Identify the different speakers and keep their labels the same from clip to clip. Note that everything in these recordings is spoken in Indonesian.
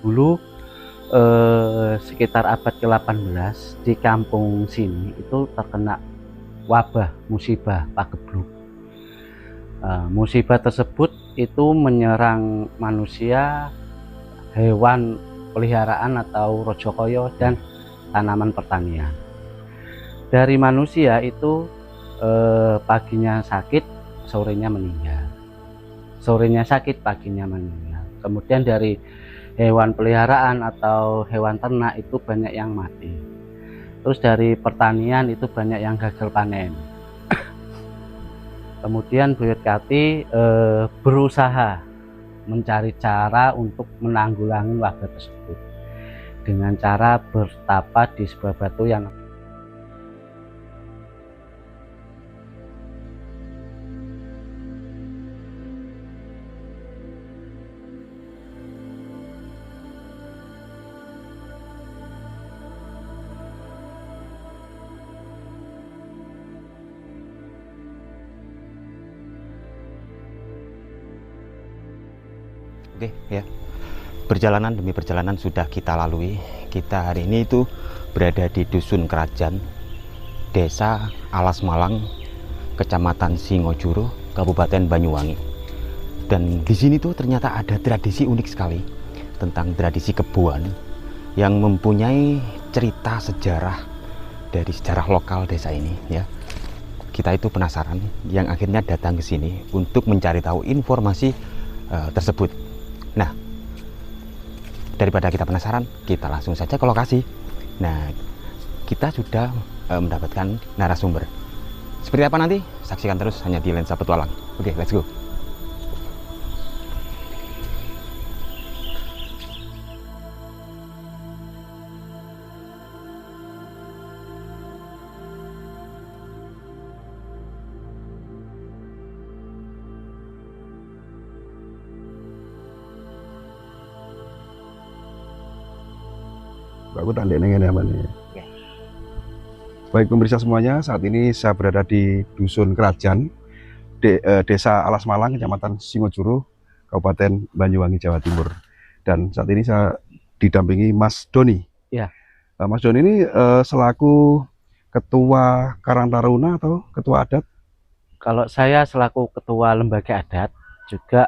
Speaker 1: dulu sekitar abad ke-18 di kampung sini itu terkena wabah musibah pagebluk. Musibah tersebut itu menyerang manusia, hewan peliharaan atau rojokoyo, dan tanaman pertanian. Dari manusia itu paginya sakit, sorenya meninggal. Sorenya sakit, paginya meninggal. Kemudian dari hewan peliharaan atau hewan ternak itu banyak yang mati. Terus dari pertanian itu banyak yang gagal panen. Kemudian Buyut Karti berusaha mencari cara untuk menanggulangi wabah tersebut dengan cara bertapa di sebuah batu yang
Speaker 2: Oke ya, perjalanan demi perjalanan sudah kita lalui. Kita hari ini itu berada di Dusun Kerajaan, Desa Alas Malang, Kecamatan Singojuru, Kabupaten Banyuwangi. Dan di sini tuh ternyata ada tradisi unik sekali tentang tradisi kebuan yang mempunyai cerita sejarah dari sejarah lokal desa ini ya. Kita itu penasaran yang akhirnya datang ke sini untuk mencari tahu informasi tersebut. Nah, daripada kita penasaran, kita langsung saja ke lokasi. Nah, kita sudah mendapatkan narasumber. Seperti apa nanti? Saksikan terus hanya di Lensa Petualang. Oke, let's go.
Speaker 3: Aku tandek ini apa nih? Baik pemirsa semuanya, saat ini saya berada di Dusun Kerajaan, Desa Alas Malang, Kecamatan Singojuru, Kabupaten Banyuwangi, Jawa Timur. Dan saat ini saya didampingi Mas Doni.
Speaker 1: Ya.
Speaker 3: Mas Doni ini selaku Ketua Karang Taruna atau Ketua Adat?
Speaker 1: Kalau saya selaku Ketua Lembaga Adat juga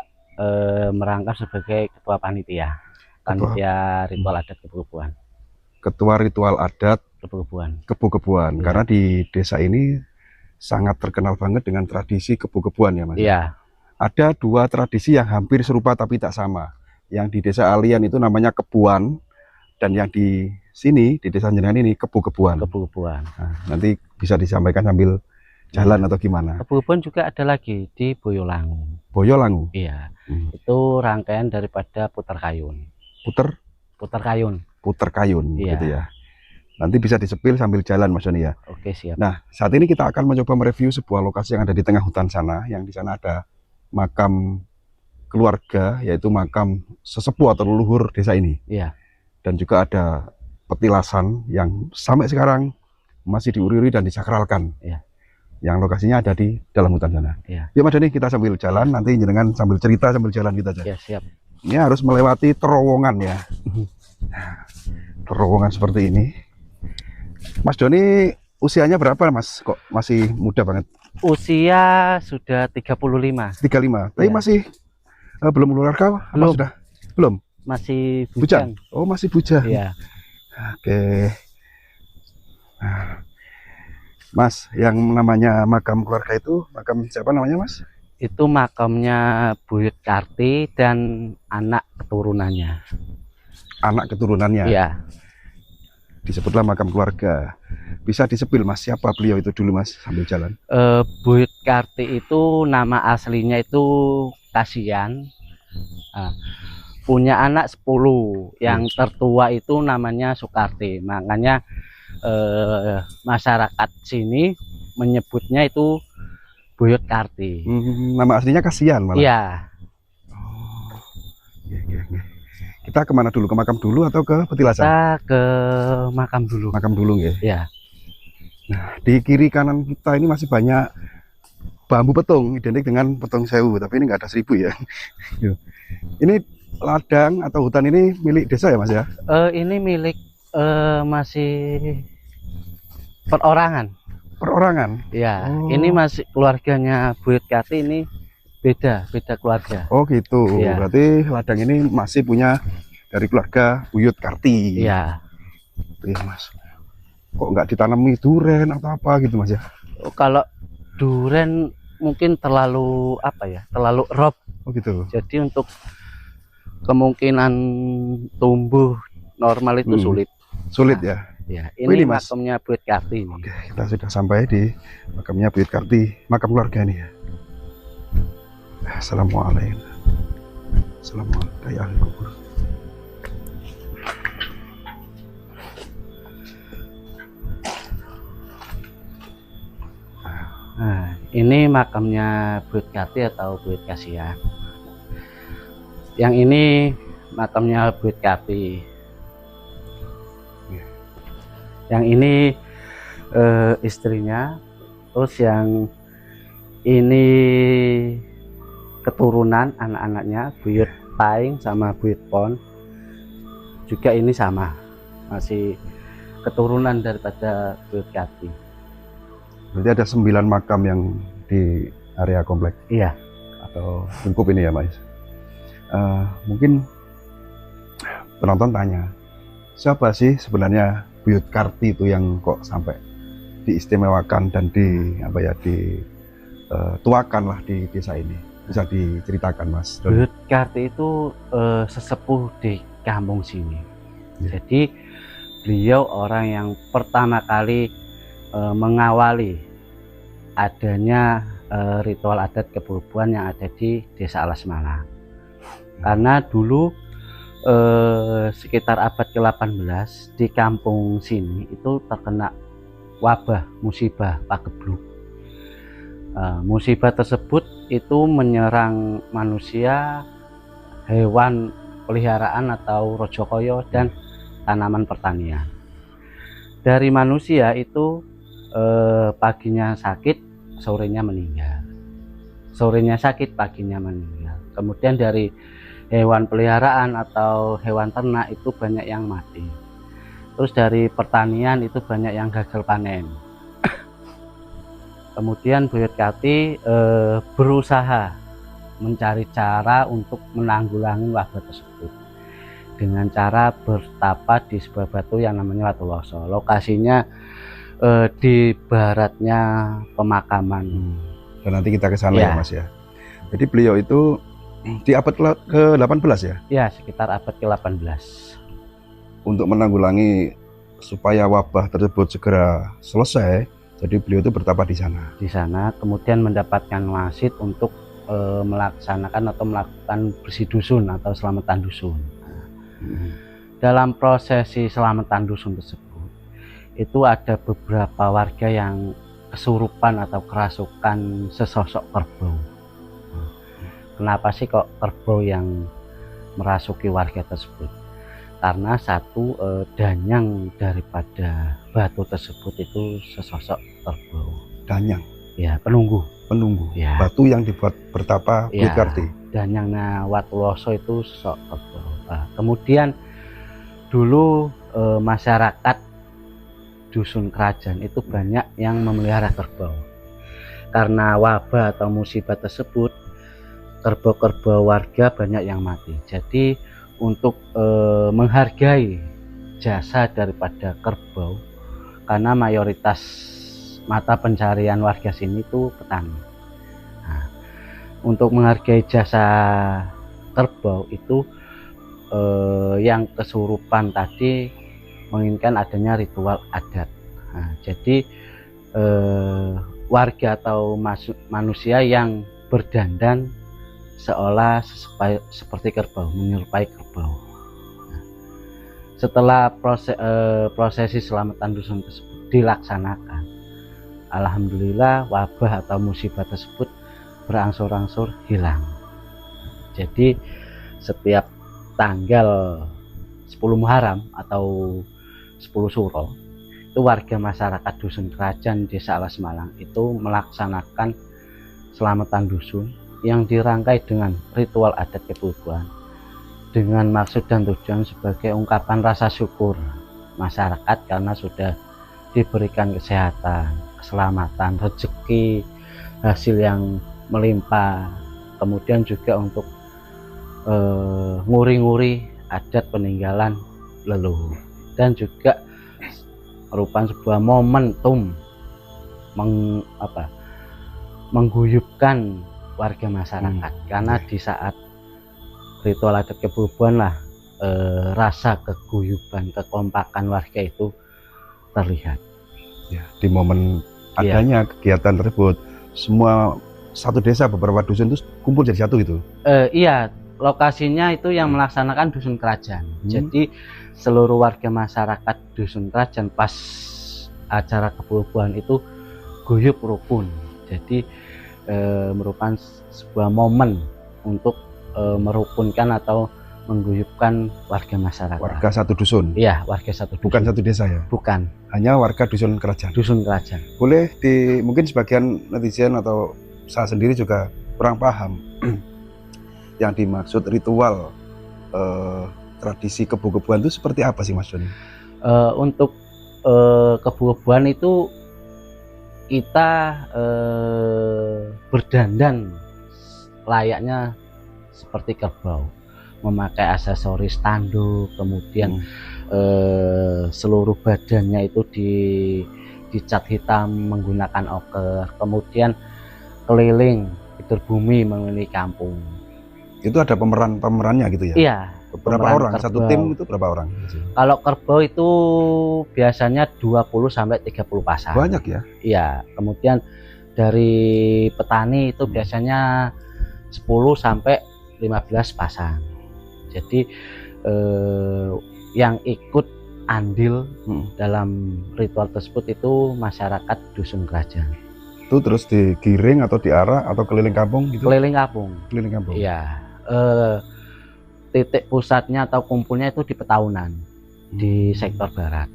Speaker 1: merangkap sebagai Ketua Panitia Ritual Adat Kebu-Kebuan.
Speaker 3: Ketua Ritual Adat
Speaker 1: Kebu-Kebuan.
Speaker 3: Kebu-Kebuan. Karena di desa ini sangat terkenal banget dengan tradisi kebu-kebuan ya Mas?
Speaker 1: Iya.
Speaker 3: Ada dua tradisi yang hampir serupa tapi tak sama. Yang di desa Alian itu namanya kebuan, dan yang di sini di desa Jenengan ini kebu-kebuan.
Speaker 1: Kebu-Kebuan.
Speaker 3: Nah, nanti bisa disampaikan sambil jalan atau gimana?
Speaker 1: Kebu-Kebuan juga ada lagi di Boyolangu.
Speaker 3: Boyolangu.
Speaker 1: Iya. Itu rangkaian daripada Puter Kayun.
Speaker 3: Puter Kayun.
Speaker 1: Iya.
Speaker 3: Gitu ya. Nanti bisa disepil sambil jalan Mas Doni ya.
Speaker 1: Oke, siap.
Speaker 3: Nah, saat ini kita akan mencoba mereview sebuah lokasi yang ada di tengah hutan sana, yang di sana ada makam keluarga, yaitu makam sesepuh atau leluhur desa ini.
Speaker 1: Iya.
Speaker 3: Dan juga ada petilasan yang sampai sekarang masih diuriri dan disakralkan.
Speaker 1: Iya.
Speaker 3: Yang lokasinya ada di dalam hutan sana.
Speaker 1: Iya.
Speaker 3: Ya Mas Doni, kita sambil jalan, nanti jenengan sambil cerita sambil jalan kita aja.
Speaker 1: Ya, siap.
Speaker 3: Ini harus melewati terowongan ya. Terowongan seperti ini. Mas Doni usianya berapa Mas? Kok masih muda banget?
Speaker 1: Usia sudah 35.
Speaker 3: 35. Tapi
Speaker 1: Ya.
Speaker 3: masih belum keluarga?
Speaker 1: Belum.
Speaker 3: Sudah? Belum?
Speaker 1: Masih
Speaker 3: Bujang?
Speaker 1: bujang.
Speaker 3: Oh, masih bujang.
Speaker 1: Iya.
Speaker 3: Oke. Nah, Mas, yang namanya makam keluarga itu makam siapa namanya Mas?
Speaker 1: Itu makamnya Buyut Karti dan anak keturunannya.
Speaker 3: Anak keturunannya.
Speaker 1: Iya.
Speaker 3: Disebutlah makam keluarga. Bisa disepil Mas, siapa beliau itu dulu Mas sambil jalan?
Speaker 1: Buyut Karti itu nama aslinya itu Kasian. Punya anak 10. Yang tertua itu namanya Sukarti. Makanya masyarakat sini menyebutnya itu Buyut Karti.
Speaker 3: Nama aslinya Kasian malah.
Speaker 1: Iya.
Speaker 3: Oh, iya. Kita kemana dulu? Ke makam dulu atau ke petilasan?
Speaker 1: Kita ke makam dulu.
Speaker 3: Makam dulu ya.
Speaker 1: Iya.
Speaker 3: Nah, di kiri kanan kita ini masih banyak bambu petung, identik dengan petung sewu, tapi ini nggak ada 1000 ya. Ini ladang atau hutan ini milik desa ya Mas ya?
Speaker 1: Ini milik masih perorangan.
Speaker 3: Perorangan?
Speaker 1: Ya,
Speaker 3: Oh.
Speaker 1: ini masih keluarganya Buyut Karti, ini beda keluarga.
Speaker 3: Oh gitu.
Speaker 1: Iya.
Speaker 3: Berarti ladang ini masih punya dari keluarga Buyut Karti.
Speaker 1: Iya.
Speaker 3: Iya Mas. Kok nggak ditanami duren atau apa gitu Mas ya?
Speaker 1: Kalau duren mungkin terlalu apa ya? Terlalu rob.
Speaker 3: Oh gitu.
Speaker 1: Jadi untuk kemungkinan tumbuh normal itu sulit.
Speaker 3: Sulit ya.
Speaker 1: Ya,
Speaker 3: Oh,
Speaker 1: ini
Speaker 3: ini, Mas.
Speaker 1: makamnya Buyut Karti ini.
Speaker 3: Oke, kita sudah sampai di makamnya Buyut Karti, makam keluarga ini ya. Assalamualaikum. Assalamualaikum ya ahli kubur.
Speaker 1: Nah, ini makamnya Buyut Karti atau Buyut Kasihan. Yang ini makamnya Buyut Karti. Yang ini istrinya, terus yang ini keturunan anak-anaknya Buyut Paing sama Buyut Pon, juga ini sama, masih keturunan daripada Buyut Karti.
Speaker 3: Berarti ada 9 makam yang di area komplek.
Speaker 1: Iya.
Speaker 3: Atau lingkup ini ya Mas. Mungkin penonton tanya, siapa sih sebenarnya Buyut Karti itu yang kok sampai diistimewakan dan dituakan lah di desa ini? Bisa diceritakan Mas?
Speaker 1: Buyut Karti itu sesepuh di kampung sini.
Speaker 3: Ya.
Speaker 1: Jadi beliau orang yang pertama kali mengawali adanya ritual adat kebubuan yang ada di Desa Alas Malang. Karena dulu sekitar abad ke-18 di kampung sini itu terkena wabah musibah pagebluk. Musibah tersebut itu menyerang manusia, hewan peliharaan atau rojokoyo, dan tanaman pertanian. Dari manusia itu paginya sakit, sorenya meninggal. Sorenya sakit, paginya meninggal. Kemudian dari hewan peliharaan atau hewan ternak itu banyak yang mati. Terus dari pertanian itu banyak yang gagal panen. Kemudian Buyut Karti berusaha mencari cara untuk menanggulangi wabah tersebut dengan cara bertapa di sebuah batu yang namanya Watu Loso. Lokasinya di baratnya pemakaman.
Speaker 3: Dan nanti kita ke sana
Speaker 1: Ya.
Speaker 3: ya Mas ya. Jadi beliau itu di abad ke-18 ya?
Speaker 1: Ya, sekitar abad ke-18.
Speaker 3: Untuk menanggulangi supaya wabah tersebut segera selesai, jadi beliau itu bertapa di sana.
Speaker 1: Di sana kemudian mendapatkan wasit untuk melaksanakan atau melakukan bersih dusun atau selamatan dusun. Dalam prosesi selamatan dusun tersebut itu ada beberapa warga yang kesurupan atau kerasukan sesosok kerbau. Kenapa sih kok kerbau yang merasuki warga tersebut? Karena satu, danyang daripada batu tersebut itu sesosok kerbau.
Speaker 3: Danyang,
Speaker 1: Ya, penunggu. Ya.
Speaker 3: batu yang dibuat bertapa Buyut
Speaker 1: Ya.
Speaker 3: Karti.
Speaker 1: Danyangnya Watu Loso itu sosok kerbau. Kemudian dulu masyarakat dusun kerajaan itu banyak yang memelihara kerbau. Karena wabah atau musibah tersebut, kerbau-kerbau warga banyak yang mati. Jadi untuk menghargai jasa daripada kerbau, karena mayoritas mata pencarian warga sini itu petani. Nah, untuk menghargai jasa kerbau itu yang kesurupan tadi menginginkan adanya ritual adat. Nah, jadi warga atau manusia yang berdandan seolah seperti kerbau, menyerupai kerbau. Nah, setelah prosesi selamatan dusun tersebut dilaksanakan, alhamdulillah wabah atau musibah tersebut berangsur-angsur hilang. Jadi setiap tanggal 10 Muharram atau 10 Suro itu warga masyarakat dusun kerajaan Desa Alas Malang itu melaksanakan selamatan dusun yang dirangkai dengan ritual adat kebubuan dengan maksud dan tujuan sebagai ungkapan rasa syukur masyarakat karena sudah diberikan kesehatan, keselamatan, rezeki, hasil yang melimpah, kemudian juga untuk nguri-nguri adat peninggalan leluhur, dan juga merupakan sebuah momentum mengguyupkan warga masyarakat karena di saat ritual adat kebubuan lah rasa keguyuban, kekompakan warga itu terlihat.
Speaker 3: Ya, di momen adanya kegiatan tersebut, semua satu desa beberapa dusun itu kumpul jadi satu gitu.
Speaker 1: Iya, lokasinya itu yang melaksanakan dusun kerajaan. Jadi seluruh warga masyarakat dusun kerajaan pas acara kebubuan itu guyup rukun. Jadi merupakan sebuah momen untuk merukunkan atau mengguyupkan warga masyarakat.
Speaker 3: Warga satu dusun.
Speaker 1: Iya, warga satu dusun.
Speaker 3: Bukan satu desa ya?
Speaker 1: Bukan.
Speaker 3: Hanya warga dusun kerajaan.
Speaker 1: Dusun kerajaan.
Speaker 3: Boleh mungkin sebagian netizen atau saya sendiri juga kurang paham yang dimaksud ritual tradisi kebu-kebuan itu seperti apa sih Mas Joni?
Speaker 1: Untuk kebu-kebuan itu kita berdandan layaknya seperti kerbau, memakai aksesoris tanduk, kemudian seluruh badannya itu dicat hitam menggunakan oker, kemudian keliling fitur bumi mengelilingi kampung.
Speaker 3: Itu ada pemerannya gitu ya?
Speaker 1: Iya.
Speaker 3: Berapa orang? Kerbau. Satu tim itu berapa orang?
Speaker 1: Kalau kerbau itu biasanya 20 sampai 30 pasang.
Speaker 3: Banyak ya?
Speaker 1: Iya. Kemudian dari petani itu biasanya 10 sampai 15 pasang. Jadi yang ikut andil dalam ritual tersebut itu masyarakat dusun kerajaan.
Speaker 3: Itu terus digiring atau diarah atau keliling kampung gitu? Keliling kampung. Keliling kampung.
Speaker 1: Iya. Titik pusatnya atau kumpulnya itu di Petaunan, di sektor barat.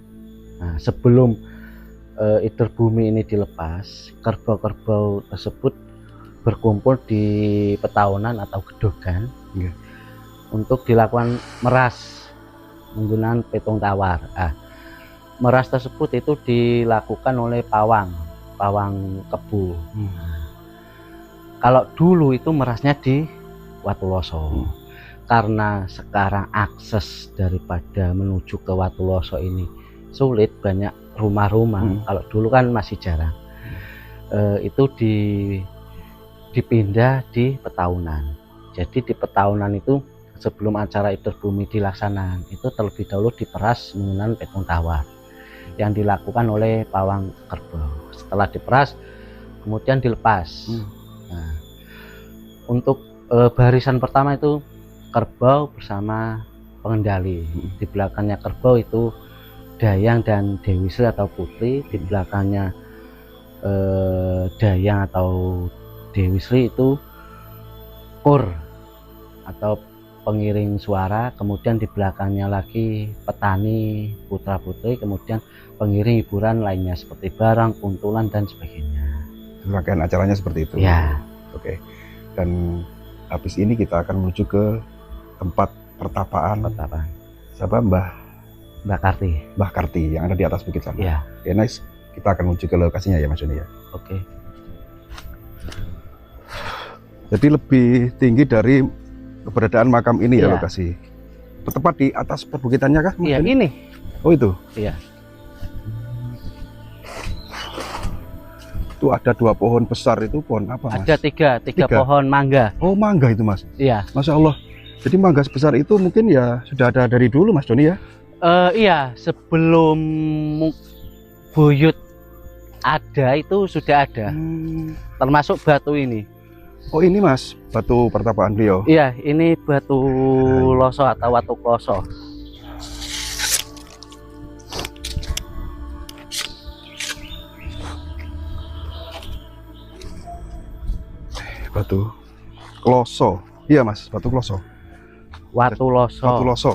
Speaker 1: Nah, sebelum Ider Bumi ini dilepas, kerbau-kerbau tersebut berkumpul di Petaunan atau Gedogan untuk dilakukan meras menggunakan petung tawar. Meras tersebut itu dilakukan oleh pawang kebu. Kalau dulu itu merasnya di Watuloso. Karena sekarang akses daripada menuju ke Watuloso ini sulit, banyak rumah-rumah. Kalau dulu kan masih jarang. Itu dipindah di Petaunan. Jadi di Petaunan itu sebelum acara Ider Bumi dilaksanakan itu terlebih dahulu diperas menggunakan petung tawar yang dilakukan oleh pawang kerbau. Setelah diperas kemudian dilepas. Nah, untuk barisan pertama itu kerbau bersama pengendali. Di belakangnya kerbau itu Dayang dan Dewi Sri atau Putri. Di belakangnya Dayang atau Dewi Sri itu Kur atau pengiring suara. Kemudian di belakangnya lagi petani putra putri, kemudian pengiring hiburan lainnya seperti barang, kuntulan dan sebagainya.
Speaker 3: Rangkaian acaranya seperti itu
Speaker 1: ya.
Speaker 3: Oke. Dan habis ini kita akan menuju ke tempat pertapaan siapa? Mbah Karti yang ada di atas bukit sana.
Speaker 1: Ya.
Speaker 3: Oke, nice. Kita akan menuju ke lokasinya ya Mas Joni ya.
Speaker 1: Oke.
Speaker 3: Jadi lebih tinggi dari keberadaan makam ini ya lokasi. Tepat di atas perbukitannya kah?
Speaker 1: Iya, ini.
Speaker 3: Oh itu?
Speaker 1: Iya.
Speaker 3: Itu ada 2 pohon besar, itu pohon apa Mas?
Speaker 1: Ada tiga pohon mangga.
Speaker 3: Oh mangga itu Mas?
Speaker 1: Iya.
Speaker 3: Masya Allah. Jadi mangga sebesar itu mungkin ya sudah ada dari dulu Mas Joni ya?
Speaker 1: Iya, sebelum buyut ada itu sudah ada. Termasuk batu ini.
Speaker 3: Oh ini Mas, batu pertapaan beliau?
Speaker 1: Iya, ini batu loso atau watu kloso.
Speaker 3: Batu kloso. Iya Mas, batu kloso.
Speaker 1: Watu loso.
Speaker 3: Watu loso.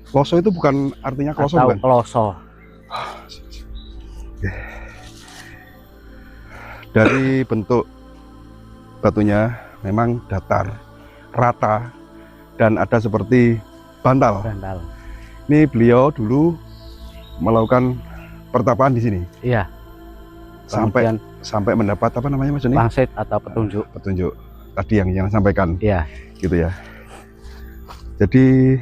Speaker 3: Loso itu bukan artinya kloso
Speaker 1: atau
Speaker 3: bukan?
Speaker 1: Kloso.
Speaker 3: Dari bentuk batunya memang datar, rata, dan ada seperti bantal.
Speaker 1: Bantal.
Speaker 3: Ini beliau dulu melakukan pertapaan di sini.
Speaker 1: Iya.
Speaker 3: Sampai
Speaker 1: Kemudian
Speaker 3: sampai mendapat apa namanya Mas Joni?
Speaker 1: pangsit atau petunjuk.
Speaker 3: Petunjuk tadi yang sampaikan.
Speaker 1: Iya.
Speaker 3: Gitu ya. Jadi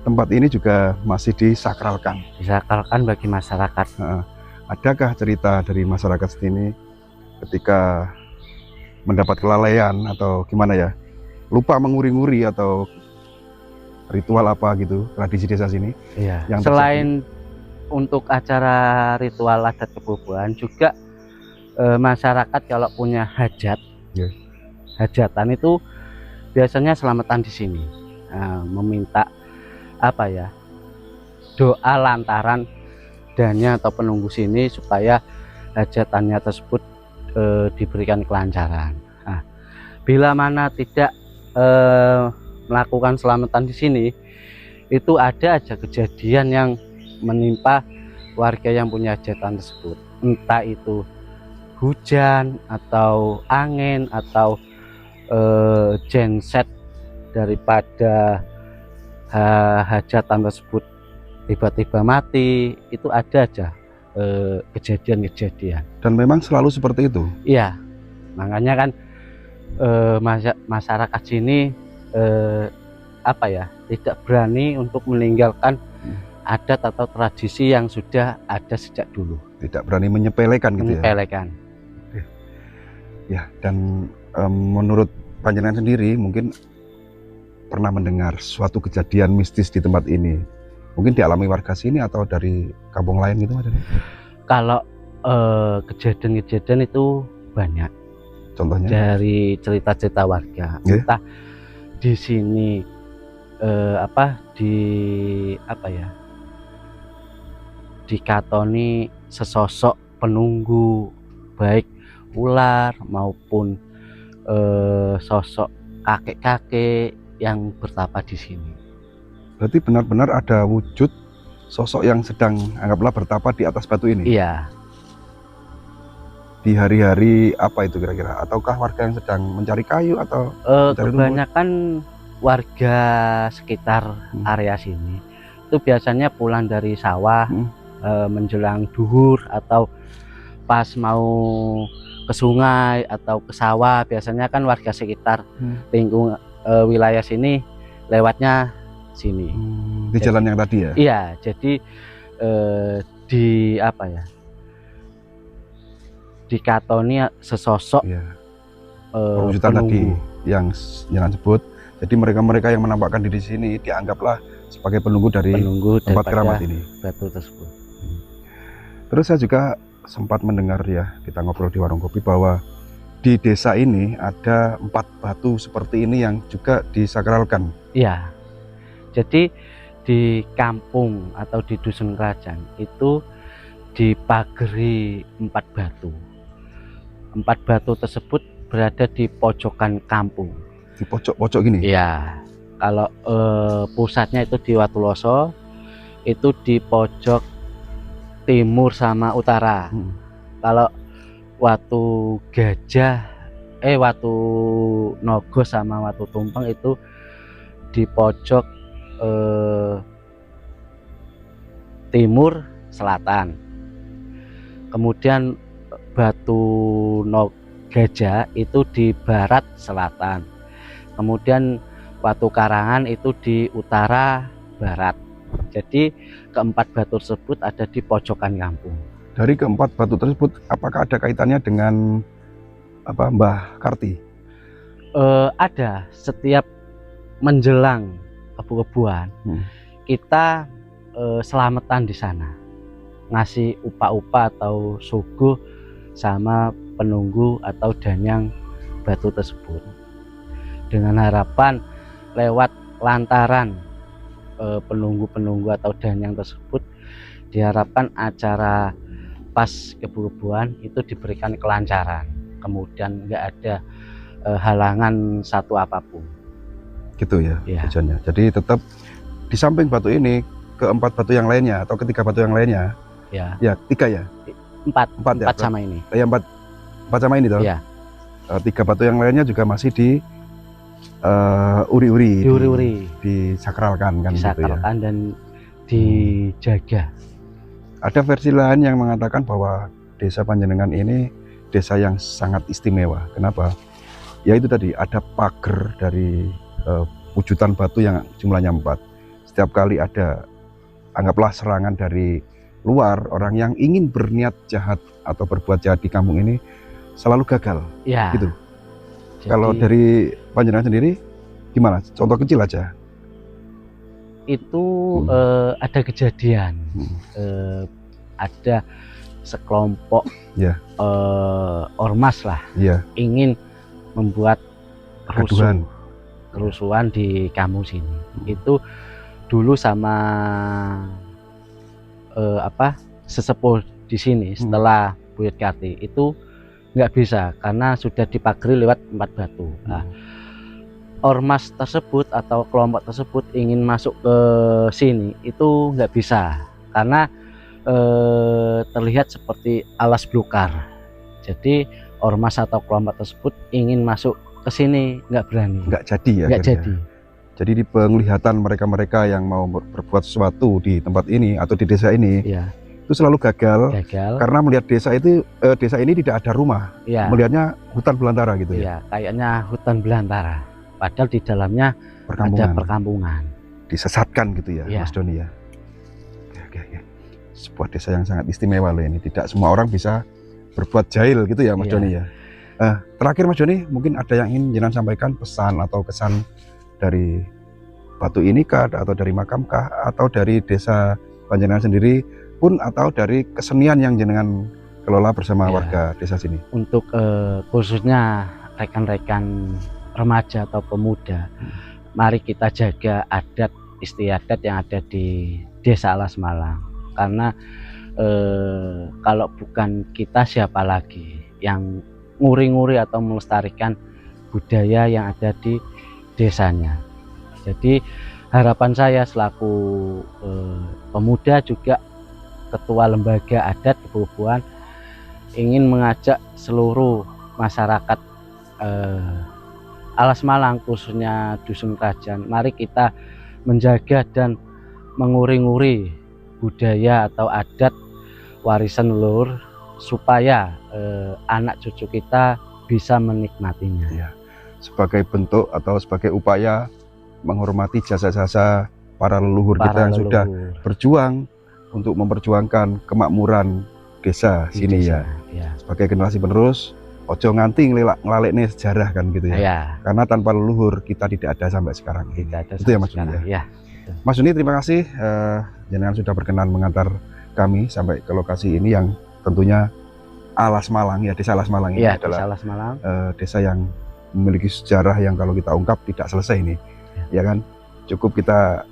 Speaker 3: tempat ini juga masih disakralkan.
Speaker 1: Disakralkan bagi masyarakat.
Speaker 3: Adakah cerita dari masyarakat sini ketika mendapat kelalaian atau gimana ya, lupa menguri-nguri atau ritual apa gitu tradisi desa sini?
Speaker 1: Iya.
Speaker 3: Yang
Speaker 1: Selain untuk acara ritual adat kebubuhan juga masyarakat kalau punya hajat, hajatan itu biasanya selamatan di sini, meminta apa ya, doa lantaran dannya atau penunggu sini supaya hajatannya tersebut diberikan kelancaran. Nah, bila mana tidak melakukan selamatan di sini, itu ada aja kejadian yang menimpa warga yang punya hajatan tersebut, entah itu hujan atau angin atau genset daripada hajatan tersebut tiba-tiba mati. Itu ada aja kejadian-kejadian,
Speaker 3: dan memang selalu seperti itu.
Speaker 1: iya. Makanya kan masyarakat sini apa ya, tidak berani untuk meninggalkan adat atau tradisi yang sudah ada sejak dulu.
Speaker 3: Tidak berani menyepelekan gitu ya.
Speaker 1: Menyepelekan.
Speaker 3: Ya, dan menurut panjenengan sendiri mungkin pernah mendengar suatu kejadian mistis di tempat ini, mungkin dialami warga sini atau dari kampung lain gitu Mas?
Speaker 1: Kalau kejadian-kejadian itu banyak.
Speaker 3: Contohnya
Speaker 1: Dari cerita-cerita warga, entah di sini dikatoni sesosok penunggu, baik ular maupun sosok kakek-kakek yang bertapa di sini.
Speaker 3: Berarti benar-benar ada wujud sosok yang sedang anggaplah bertapa di atas batu ini.
Speaker 1: Iya.
Speaker 3: Di hari-hari apa itu kira-kira? Ataukah warga yang sedang mencari kayu atau
Speaker 1: kebanyakan warga sekitar area sini itu biasanya pulang dari sawah menjelang duhur atau pas mau ke sungai atau ke sawah. Biasanya kan warga sekitar lingkungan wilayah sini lewatnya sini.
Speaker 3: Di jalan yang tadi ya?
Speaker 1: Iya, jadi di apa ya, dikatoni sesosok
Speaker 3: perwujudan tadi yang jangan sebut. Jadi mereka-mereka yang menampakkan diri di sini dianggaplah sebagai penunggu dari tempat keramat ini,
Speaker 1: batu tersebut.
Speaker 3: Terus saya juga sempat mendengar ya, kita ngobrol di warung kopi, bahwa di desa ini ada 4 batu seperti ini yang juga disakralkan.
Speaker 1: Iya. Jadi di kampung atau di dusun kerajaan itu dipagari 4 batu. 4 batu tersebut berada di pojokan kampung.
Speaker 3: Di pojok-pojok gini?
Speaker 1: Iya. Kalau pusatnya itu di Watuloso, itu di pojok timur sama utara. Kalau Watu Gajah, Watu Nogo sama Watu Tumpeng itu di pojok timur selatan. Kemudian Batu Gajah itu di barat selatan. Kemudian Watu Karangan itu di utara barat. Jadi keempat batu tersebut ada di pojokan kampung.
Speaker 3: Dari keempat batu tersebut, apakah ada kaitannya dengan apa, Mbah Karti?
Speaker 1: Ada. Setiap menjelang kebu-kebuan, kita selamatan di sana, ngasih upah-upah atau suguh sama penunggu atau danyang batu tersebut, dengan harapan lewat lantaran penunggu-penunggu atau danyang tersebut, diharapkan acara pas kebu-kebuan itu diberikan kelancaran, kemudian nggak ada halangan satu apapun. Gitu ya tujuannya.
Speaker 3: Jadi tetap di samping batu ini, keempat batu yang lainnya atau ketiga batu yang lainnya, ya 3 ya?
Speaker 1: 4 ya,
Speaker 3: sama ini. Ya 4 sama ini toh?
Speaker 1: Ya.
Speaker 3: 3 batu yang lainnya juga masih uri-uri,
Speaker 1: diuri-uri,
Speaker 3: disakralkan kan gitu ya.
Speaker 1: disakralkan dan dijaga.
Speaker 3: Ada versi lain yang mengatakan bahwa desa Panjenengan ini desa yang sangat istimewa. Kenapa? Ya itu tadi, ada pagar dari wujudan batu yang jumlahnya 4. Setiap kali ada, anggaplah serangan dari luar, orang yang ingin berniat jahat atau berbuat jahat di kampung ini selalu gagal.
Speaker 1: Ya.
Speaker 3: Gitu. Kalau dari Panjenengan sendiri gimana? Contoh kecil aja.
Speaker 1: Itu ada kejadian, ada sekelompok
Speaker 3: Ya.
Speaker 1: ormas lah,
Speaker 3: Iya.
Speaker 1: ingin membuat kerusuhan di kampung sini. Itu dulu sama sesepuh di sini setelah Buyut Kati itu nggak bisa karena sudah dipagari lewat 4 batu. Nah, ormas tersebut atau kelompok tersebut ingin masuk ke sini itu nggak bisa karena terlihat seperti alas belukar. Jadi ormas atau kelompok tersebut ingin masuk ke sini nggak berani.
Speaker 3: Nggak jadi ya.
Speaker 1: Nggak jadi.
Speaker 3: Jadi di penglihatan mereka-mereka yang mau berbuat sesuatu di tempat ini atau di desa ini,
Speaker 1: Ya.
Speaker 3: itu selalu gagal. Karena melihat desa ini tidak ada rumah.
Speaker 1: Ya.
Speaker 3: Melihatnya hutan belantara gitu ya.
Speaker 1: Ya, kayaknya hutan belantara. Padahal di dalamnya ada perkampungan.
Speaker 3: Disesatkan gitu ya, Mas Doni ya. Oke. Sebuah desa yang sangat istimewa loh ini. Tidak semua orang bisa berbuat jahil gitu ya, Mas Doni ya. Terakhir Mas Doni, mungkin ada yang ingin jenengan sampaikan pesan atau kesan dari batu ini kah, atau dari makam kah, atau dari desa Panjenengan sendiri pun, atau dari kesenian yang jenengan kelola bersama warga desa sini? Untuk
Speaker 1: khususnya rekan-rekan remaja atau pemuda, mari kita jaga adat istiadat yang ada di Desa Alas Malang, karena kalau bukan kita siapa lagi yang nguri-nguri atau melestarikan budaya yang ada di desanya. Jadi harapan saya selaku pemuda juga ketua lembaga adat kebudayaan ingin mengajak seluruh masyarakat Alas Malang, khususnya Dusun Kerajaan, mari kita menjaga dan menguri-nguri budaya atau adat warisan leluhur supaya anak cucu kita bisa menikmatinya.
Speaker 3: Ya, sebagai bentuk atau sebagai upaya menghormati jasa-jasa para leluhur kita yang sudah berjuang untuk memperjuangkan kemakmuran desa sini ya. Sebagai generasi penerus, ojo nganti ngelalekne sejarah kan gitu ya. Karena tanpa leluhur kita tidak ada sampai sekarang. Itu ya Mas Doni ya. Mas Doni, terima kasih jenengan sudah berkenan mengantar kami sampai ke lokasi ini yang tentunya Alas Malang ya. Desa Alas Malang ini adalah
Speaker 1: Alas Malang.
Speaker 3: Desa yang memiliki sejarah yang kalau kita ungkap tidak selesai ini. Ya kan? Cukup kita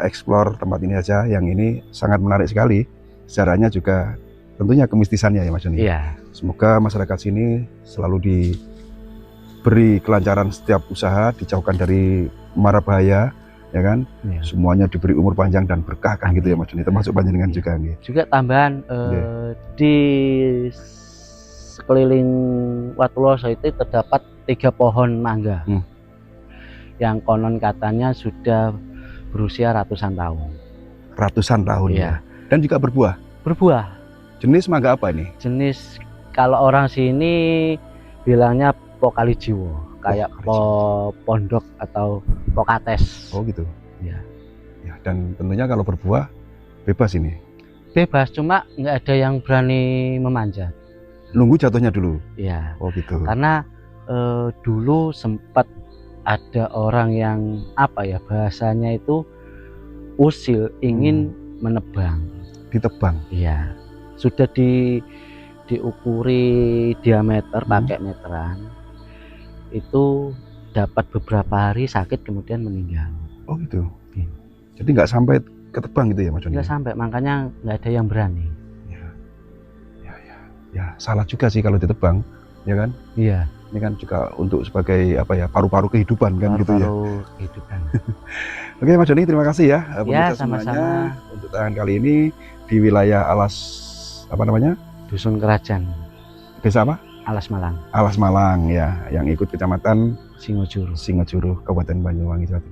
Speaker 3: explore tempat ini aja, yang ini sangat menarik sekali. Sejarahnya juga tentunya kemistisannya ya Mas Doni. Semoga masyarakat sini selalu diberi kelancaran setiap usaha, dijauhkan dari mara bahaya, ya kan? Semuanya diberi umur panjang dan berkah kan gitu ya Mas Doni, termasuk panjenengan juga nih.
Speaker 1: Juga tambahan di sekeliling Watuloso itu terdapat 3 pohon mangga yang konon katanya sudah berusia ratusan tahun.
Speaker 3: Ratusan tahun ya. Dan juga berbuah.
Speaker 1: Berbuah.
Speaker 3: Jenis mangga apa ini?
Speaker 1: Jenis kalau orang sini bilangnya pokalijiwo, kayak pondok atau pokates.
Speaker 3: Oh gitu.
Speaker 1: Ya.
Speaker 3: Dan tentunya kalau berbuah bebas ini.
Speaker 1: Bebas, cuma nggak ada yang berani memanjat.
Speaker 3: Nunggu jatuhnya dulu.
Speaker 1: Iya.
Speaker 3: Oh gitu.
Speaker 1: Karena dulu sempat ada orang yang bahasanya itu usil, ingin menebang.
Speaker 3: Ditebang.
Speaker 1: Iya. Sudah diukuri diameter pakai meteran, itu dapat beberapa hari sakit kemudian meninggal. Oh gitu.
Speaker 3: Jadi nggak sampai ketebang gitu ya Mas Doni?
Speaker 1: Nggak sampai, makanya nggak ada yang berani.
Speaker 3: Ya salah juga sih kalau ditebang, ya kan?
Speaker 1: Iya.
Speaker 3: Ini kan juga untuk sebagai paru-paru kehidupan kan gitu ya.
Speaker 1: Kehidupan.
Speaker 3: Oke Mas Doni, terima kasih ya.
Speaker 1: Sama-sama.
Speaker 3: Untuk tayangan kali ini di wilayah
Speaker 1: Dusun Kerajaan.
Speaker 3: Desa apa?
Speaker 1: Alas Malang.
Speaker 3: Alas Malang ya, yang ikut kecamatan
Speaker 1: Singojuru.
Speaker 3: Singojuru, Kabupaten Banyuwangi, Jawa Timur.